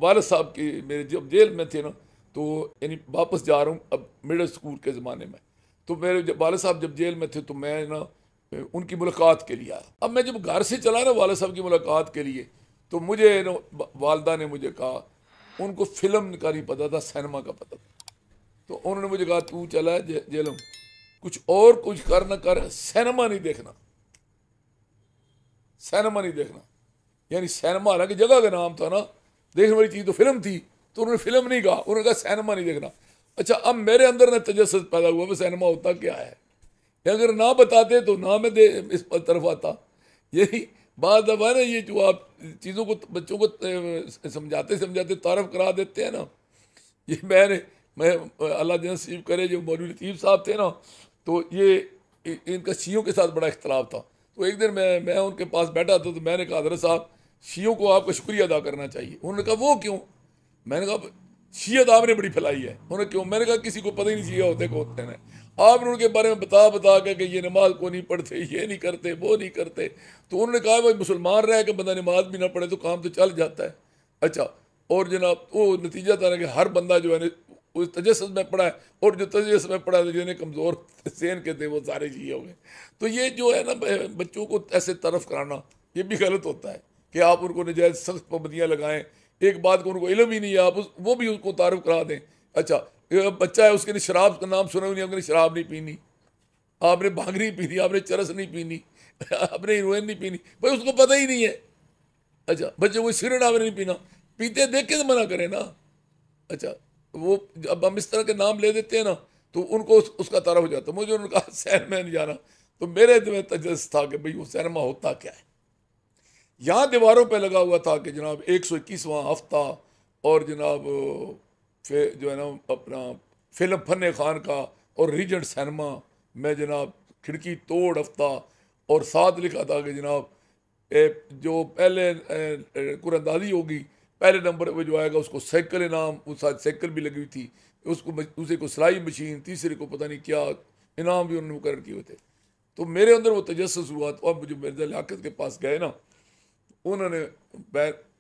वालिद साहब की, मेरे जब जेल में थे ना, तो यानी वापस जा रहा हूँ अब मिडिल स्कूल के ज़माने में, तो मेरे जब वालिद साहब जब जेल में थे तो मैं ना उनकी मुलाकात के लिए आया। अब मैं जब घर से चला ना वालिद साहब की मुलाकात के लिए, तो मुझे ना वालदा ने मुझे कहा, उनको फिल्म का नहीं पता था, सिनेमा का पता था। तो उन्होंने मुझे कहा तू चला है जेलम, कुछ और कुछ कर ना कर, सिनेमा नहीं देखना, सिनेमा नहीं देखना। यानी सिनेमा हालांकि जगह का नाम था ना, देखने वाली चीज़ तो फिल्म थी, तो उन्होंने फिल्म नहीं कहा, उन्होंने कहा सिनेमा नहीं देखना। अच्छा, अब मेरे अंदर ना तजस्सुस पैदा हुआ मैं सिनेमा होता क्या है, अगर ना बताते तो ना मैं इस पर तरफ आता। यही बात दफा ना, ये जो आप चीज़ों को बच्चों को समझाते समझाते तारफ करा देते हैं ना, ये मैं अल्लाह जन नसीब करे, जो मौलवी लतीफ़ साहब थे ना, तो ये इनका शियों के साथ बड़ा इख्तलाफ था। तो एक दिन मैं उनके पास बैठा था, तो मैंने कहा हज़रत साहब, शियों को आपका शुक्रिया अदा करना चाहिए। उन्होंने कहा वो क्यों? मैंने कहा शीयत आपने बड़ी फैलाई है। उन्होंने क्यों? मैंने कहा किसी को पता ही नहीं शिया होते को होते हैं। आपने उनके बारे में बता बता के कि ये नमाज को नहीं पढ़ते, ये नहीं करते, वो नहीं करते। तो उन्होंने कहा भाई मुसलमान रह के बंदा नमाज भी ना पढ़े तो काम तो चल जाता है। अच्छा, और जनाब वो नतीजा था ना कि हर बंदा जो है ना उस तजस्सुस में पड़ा है, और जो तजस्सुस में पड़ा है जिन्हें कमज़ोर सेन के थे वो सारे जी हो गए। तो ये जो है ना बच्चों को ऐसे तरफ कराना, ये भी गलत होता है कि आप उनको नजायज़ सख्त पाबंदियाँ लगाएं, एक बात को उनको इल्म ही नहीं है, आप वो भी उसको तारुफ करा दें। अच्छा, बच्चा है, उसके लिए शराब का नाम सुना ही नहीं, आपने शराब नहीं पीनी, आपने भांग नहीं पीनी, आपने चरस नहीं पीनी, आपने हीरोइन नहीं पीनी, भाई उसको पता ही नहीं है। अच्छा, बच्चे को सिगरेट आपने नहीं पीना, पीते देख के तो मना करें ना। अच्छा, वो अब हम इस तरह के नाम ले देते हैं ना, तो उनको उसका तारा हो जाता है। मुझे उन्होंने कहा सैन में नहीं जाना, तो मेरे दिल में तजस था कि भाई वो सिनेमा होता क्या है। यहाँ दीवारों पे लगा हुआ था कि जनाब 121वां हफ्ता, और जनाब जो है ना अपना फिल्म फन खान का और रीजेंट सिनेमा में जनाब खिड़की तोड़ हफ्ता, और साथ लिखा था कि जनाब जो पहले कुरंदाजी होगी पहले नंबर पे जो आएगा उसको साइकिल इनाम, उस साथ साइकिल भी लगी हुई थी, उसको दूसरे को सिलाई मशीन, तीसरे को पता नहीं क्या इनाम भी उन्होंने मुकर्रर किए हुए थे। तो मेरे अंदर वो तजस्सुस हुआ, तो अब मुझे मिर्जा लियाकत के पास गए ना, उन्होंने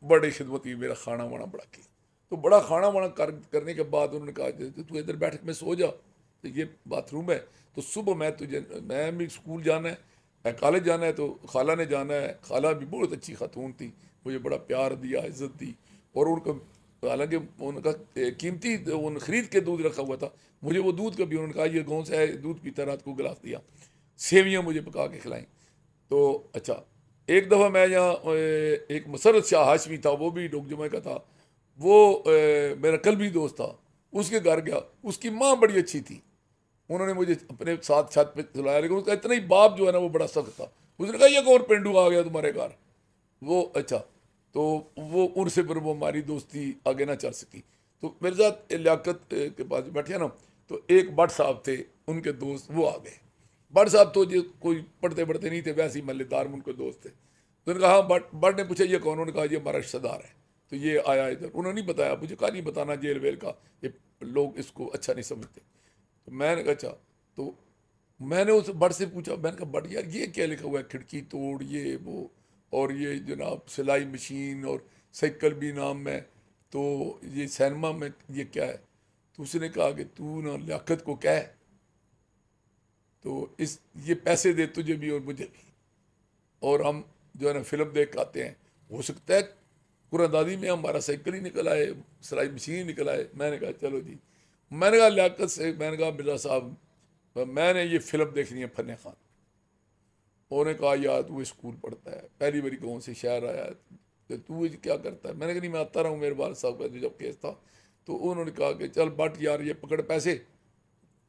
बड़ी खिदमत की, मेरा खाना वाना बड़ा किया। तो बड़ा खाना वाना करने के बाद उन्होंने कहा तू इधर बैठ में सो जा, तो ये बाथरूम है, तो सुबह मैं भी स्कूल जाना है, कॉलेज जाना है, तो खाला ने जाना है। खाला भी बहुत अच्छी खातून थी, मुझे बड़ा प्यार दिया, इज्जत दी। और उनका हालांकि उनका कीमती उन खरीद के दूध रखा हुआ था, मुझे वो दूध का भी उन्होंने कहा ये गाँव से है, दूध पीता, रात को गिलास दिया, सेवियाँ मुझे पका के खिलाई। तो अच्छा, एक दफ़ा मैं यहाँ एक मसरत शाह हाशमी था, वो भी डोगजमा का था, वो मेरा कल्बी दोस्त था, उसके घर गया। उसकी माँ बड़ी अच्छी थी, उन्होंने मुझे अपने साथ छत पे सुलाया, लेकिन उसका इतना ही बाप जो है ना वो बड़ा सख्त था। उसने कहा ये कौन पेंडू आ गया तुम्हारे घर? वो अच्छा, तो वो उनसे फिर वो हमारी दोस्ती आगे ना चल सकी। तो मेरे साथ लियाकत के पास बैठे ना, तो एक भट्ट साहब थे, उनके दोस्त वो आ गए। भट्ट साहब तो ये कोई पढ़ते पढ़ते नहीं थे, वैसे ही मल्लेदार में उनके दोस्त थे। तो उन्होंने कहा हाँ, भट्ट ने पूछा ये कौन? उन्होंने कहा ये हमारा रिश्तेदार है। तो ये आया इधर, उन्होंने नहीं बताया, मुझे कहा नहीं बताना जेल वेल का, ये लोग इसको अच्छा नहीं समझते। तो मैंने कहा अच्छा, तो मैंने उस भट्ट से पूछा, मैंने कहा भट्ट यार ये क्या लिखा हुआ है, खिड़की तोड़ ये वो, और ये जनाब सिलाई मशीन और साइकिल भी नाम में, तो ये सिनेमा में ये क्या है? तो उसने कहा कि तू ना लियाकत को कह, तो इस ये पैसे दे तुझे भी और मुझे भी, और हम जो है ना फिल्म देख के आते हैं। हो सकता है कुरानदादी में हमारा साइकिल ही निकल आए, सिलाई मशीन ही निकल आए। मैंने कहा चलो जी। मैंने कहा लियाकत से, मैंने कहा मिर्जा साहब मैंने ये फिल्म देखनी है फन खान। उन्होंने कहा यार तू स्कूल पढ़ता है, पहली बारी गाँव से शहर आया है, तो तू क्या करता है? मैंने कहा नहीं मैं आता रहा हूँ, मेरे वाल साहब का जब केस था। तो उन्होंने कहा कि चल बट यार ये पकड़ पैसे,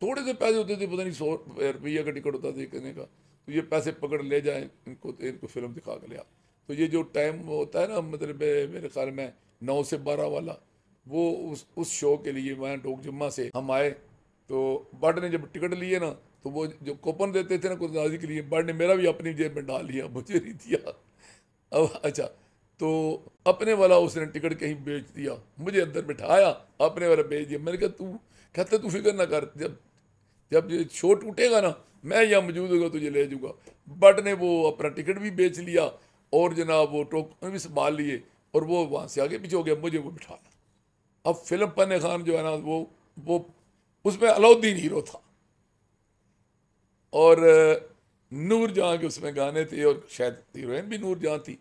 थोड़े से पैसे होते थे, पता नहीं 100 रुपया का टिकट होता था देखने का, तो ये पैसे पकड़ ले जाए इनको, तो इनको फिल्म दिखा के लिया। तो ये जो टाइम होता है ना, मतलब मेरे ख्याल में 9 से 12 वाला, वो उस शो के लिए मैं डोग जुम्मा से हम आए। तो बट ने जब टिकट लिए ना, तो वो जो कूपन देते थे ना कुर्ताजी के लिए, बट ने मेरा भी अपनी जेब में डाल लिया, मुझे नहीं दिया। अब अच्छा, तो अपने वाला उसने टिकट कहीं बेच दिया, मुझे अंदर बिठाया, अपने वाला बेच दिया। मैंने कहा तू, कहते तू फिक्र ना कर, जब जब ये शो टूटेगा ना, मैं यहाँ मौजूद होगा, तुझे ले जाऊँगा। बट ने वो अपना टिकट भी बेच लिया, और जनाब वो टोकन भी संभाल लिए। और वो वहाँ से आगे पीछे हो गया, मुझे वो बिठाया। अब फिल्म फन खान जो है ना, वो उसमें अलाउद्दीन हीरो था और नूर जहाँ के उसमें गाने थे और शायद हीरोइन भी नूर जहाँ थी।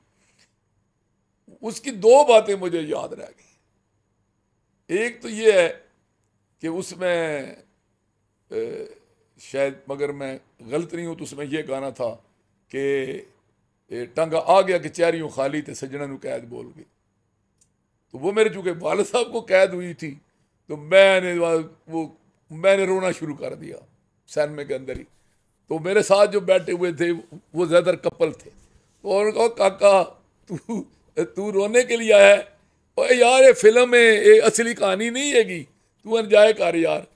उसकी दो बातें मुझे याद रह गई। एक तो ये है कि उसमें शायद, मगर मैं गलत नहीं हूँ तो उसमें यह गाना था कि टांगा आ गया कि चैरियों खाली थे सज्जना नु कैद बोल गई। तो वो मेरे चूंकि वालिद साहब को कैद हुई थी तो मैंने रोना शुरू कर दिया सैनमे के अंदर ही। तो मेरे साथ जो बैठे हुए थे वो ज़्यादातर कपल थे, तो उन्होंने कहा काका तू तू रोने के लिए आया है? और यार ये फिल्म है, ये असली कहानी नहीं हैगी, तू अनजाए कर यार।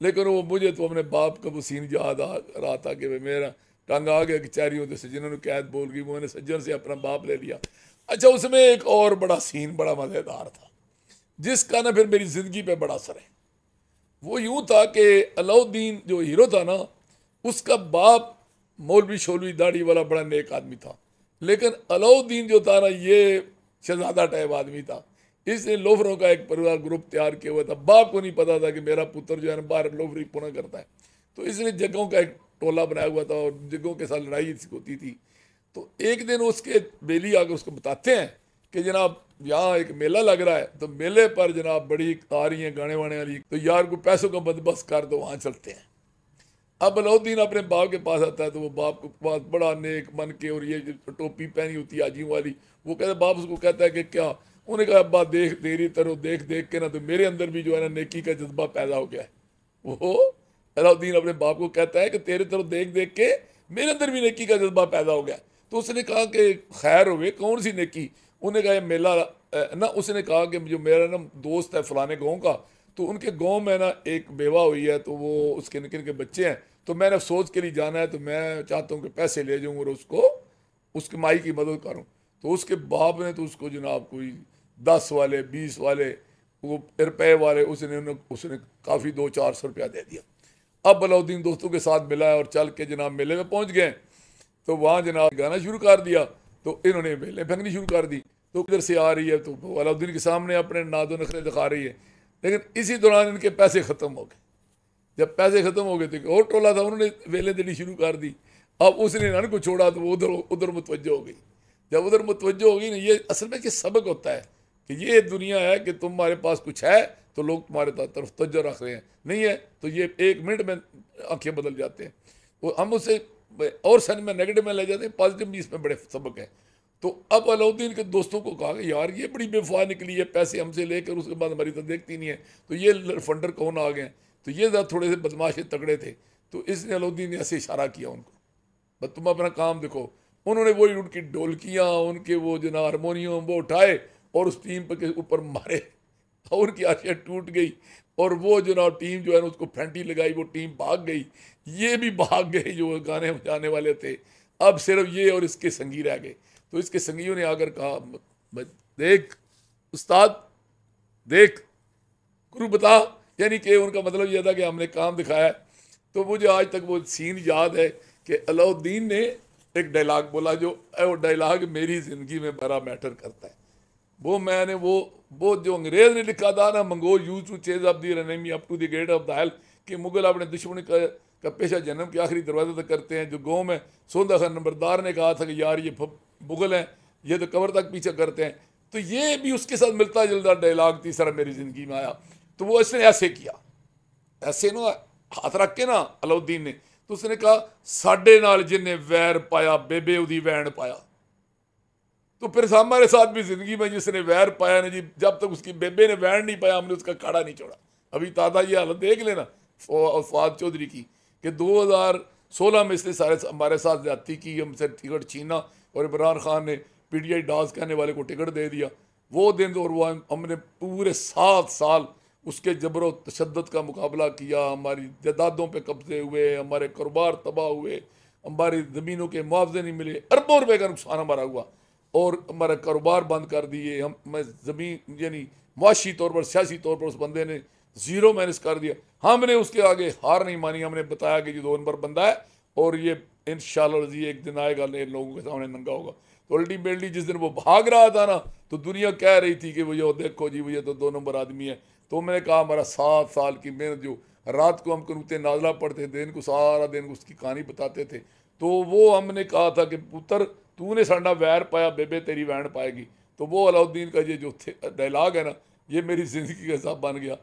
लेकिन वो मुझे तो अपने बाप का वो सीन याद आ रहा था कि मेरा टांगा आ गया कि चैरियों से जिन्होंने कैद बोल गई, मैंने सज्जन से अपना बाप ले लिया। अच्छा, उसमें एक और बड़ा सीन बड़ा मज़ेदार था जिसका ना फिर मेरी ज़िंदगी पे बड़ा असर है। वो यूं था कि अलाउद्दीन जो हीरो था ना, उसका बाप मौलवी शोलवी दाढ़ी वाला बड़ा नेक आदमी था, लेकिन अलाउद्दीन जो था ना ये शहजादा टाइप आदमी था। इसने लोफरों का एक परिवार ग्रुप तैयार किया हुआ था। बाप को नहीं पता था कि मेरा पुत्र जो है ना बाहर लोफरी पुना करता है, तो इसने जग्गों का एक टोला बनाया हुआ था और जग्गों के साथ लड़ाई होती थी। तो एक दिन उसके बेली आकर उसको बताते हैं कि जनाब यहाँ एक मेला लग रहा है, तो मेले पर जनाब बड़ी आ रही है गाने वाने वाली, तो यार को पैसों का बंदोबस्त कर दो, वहाँ चलते हैं। अब अलाउद्दीन अपने बाप के पास आता है तो वो बाप के पास बड़ा नेक मन के, और ये जो टोपी पहनी होती है आजियों वाली, वो कहते बाप उसको कहता है कि क्या? उन्होंने कहा अब्बा देख तेरी तरह देख देख के ना तो मेरे अंदर भी जो है ना नेकी का जज्बा पैदा हो गया है। वो अलाउद्दीन अपने बाप को कहता है कि तेरे तरफ देख देख के मेरे अंदर भी नेकी का जज्बा पैदा हो गया। तो उसने कहा कि खैर हुए, कौन सी नेकी? उन्हें कहा मेला ना, उसने कहा कि जो मेरा ना दोस्त है फलाने गाँव का, तो उनके गाँव में ना एक बेवा हुई है, तो वो उसके निके निके बच्चे हैं, तो मैंने अफसोस के लिए जाना है, तो मैं चाहता हूँ कि पैसे ले जाऊँ और उसको उसकी माई की मदद करूँ। तो उसके बाप ने तो उसको जनाब कोई 10 वाले 20 वाले वो रुपये वाले उसने काफ़ी 200-400 रुपया दे दिया। अब अलाउद्दीन दोस्तों के साथ मिला है और चल के जनाब मेले में पहुंच गए। तो वहाँ जनाब गाना शुरू कर दिया, तो इन्होंने मेले फेंकनी शुरू कर दी। तो इधर से आ रही है तो अलाउद्दीन के सामने अपने नादो नखरे दिखा रही है, लेकिन इसी दौरान इनके पैसे ख़त्म हो गए। जब पैसे ख़त्म हो गए तो और टोला था, उन्होंने वेले देनी शुरू कर दी। अब उसने इनको छोड़ा तो वो उधर उधर मुतवज्जो हो गई। जब उधर मुतवज्जो हो गई ना, ये असल में कि सबक होता है कि ये दुनिया है कि तुम्हारे पास कुछ है तो लोग तुम्हारे तरफ तवज्जो रख रहे हैं, नहीं है तो ये 1 मिनट में आंखें बदल जाते हैं। तो हम उसे और सन में नेगेटिव में ले जाते हैं, पॉजिटिव भी इसमें बड़े सबक हैं। तो अब अलाउद्दीन के दोस्तों को कहा कि यार ये बड़ी बेवफा निकली है, पैसे हमसे लेकर उसके बाद हमारी तो देखती नहीं है, तो ये फंडर कौन आ गए? तो ये ज़रा थोड़े से बदमाश तगड़े थे, तो इसने अलाउद्दीन ने ऐसे इशारा किया उनको, बस तुम अपना काम देखो। उन्होंने वही उनकी ढोलकियाँ, उनके वो जो हारमोनियम वो उठाए और उस टीम के ऊपर मारे और उनकी आशिया टूट गई। और वो जो टीम जो है ना उसको फेंटी लगाई, वो टीम भाग गई, ये भी भाग गए जो गाने बजाने वाले थे। अब सिर्फ ये और इसके संगी रह गए। तो इसके संगियों ने आकर कहा देख उस्ताद देख, गुरु बता, यानी कि उनका मतलब यह था कि हमने काम दिखाया। तो मुझे आज तक वो सीन याद है कि अलाउद्दीन ने एक डायलॉग बोला, जो डायलॉग मेरी ज़िंदगी में बड़ा मैटर करता है। वो मैंने वो जो अंग्रेज़ ने लिखा था ना, Mongol used to chase off the enemy up to the gate of the hell, कि मुगल अपने दुश्मन का पेशा जन्म के आखिरी दरवाजे तक करते हैं। जो गाँव में सोंदा खान नंबरदार ने कहा था कि यार ये मुगल हैं, ये तो कबर तक पीछे करते हैं, तो ये भी उसके साथ मिलता जुलता डायलॉग तीसरा मेरी ज़िंदगी में आया। तो वो इसने ऐसे किया, ऐसे ना हाथ रख के ना अलाउद्दीन ने, तो उसने कहा साडे नाल जिन्हें वैर पाया बेबे उदी वैन पाया। तो फिर हमारे साथ भी ज़िंदगी में जिसने वैर पाया ना जी, जब तक उसकी बेबे ने वैन नहीं पाया हमने उसका काड़ा नहीं छोड़ा। अभी ताता ये हालत देख लेना फवाद चौधरी की कि 2016 में इसने सारे हमारे साथ ज्यादती की, हमसे टिकट छीना और इमरान खान ने PTI डांस करने वाले को टिकट दे दिया वो दिन। और वो हमने पूरे 7 साल उसके जबरो तशद्दुद का मुकाबला किया। हमारी जायदादों पे कब्जे हुए, हमारे कारोबार तबाह हुए, हमारी ज़मीनों के मुआवजे नहीं मिले, अरबों रुपए का नुकसान हमारा हुआ और हमारा कारोबार बंद कर दिए। मैं ज़मीन यानी मुआशी तौर पर सियासी तौर पर उस बंदे ने ज़ीरो माइनस कर दिया। हमने उसके आगे हार नहीं मानी, हमने बताया कि ये 2 नंबर बंदा है और ये इंशाअल्लाह एक दिन आएगा लोगों के सामने नंगा होगा। तो अल्टीमेटली जिस दिन वो भाग रहा था ना, तो दुनिया कह रही थी कि वो ये देखो जी, वो ये तो 2 नंबर आदमी है। तो मैंने कहा हमारा 7 साल की मेहनत, जो रात को हम कनूते नाजला पढ़ते थे, दिन को सारा दिन उसकी कहानी बताते थे, तो वो हमने कहा था कि पुत्र तूने साडा वैर पाया, बेबे तेरी वैन पाएगी। तो वो अलाउद्दीन का ये जो डायलॉग है ना, ये मेरी ज़िंदगी का हिसाब बन गया।